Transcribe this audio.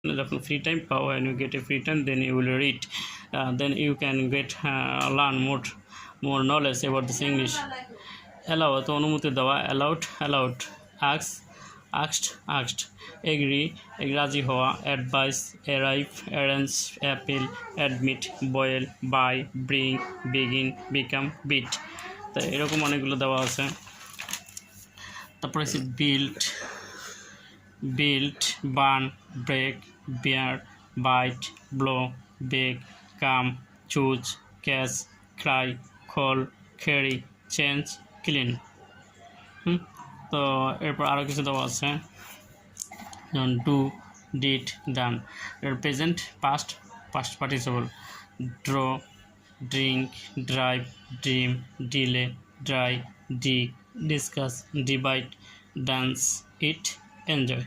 যখন free time পাও, when you get a free time, then you will read, then you can get learn more knowledge about this English. allow তো অনুমতি দেওয়া, allowed asked agree রাজি হওয়া, advice arrive arrange appeal admit boil buy bring begin become beat। তো এরকম অনেকগুলো দেওয়া আছে। তারপরে আছে build burn break bear bite blow bake come choose catch cry call carry change clean। তো এরপর আরও কিছু দেওয়া আছে, যেমন ডু ডিড ডান। এর present past participle, draw drink drive dream delay dry dig discuss divide dance eat enjoy.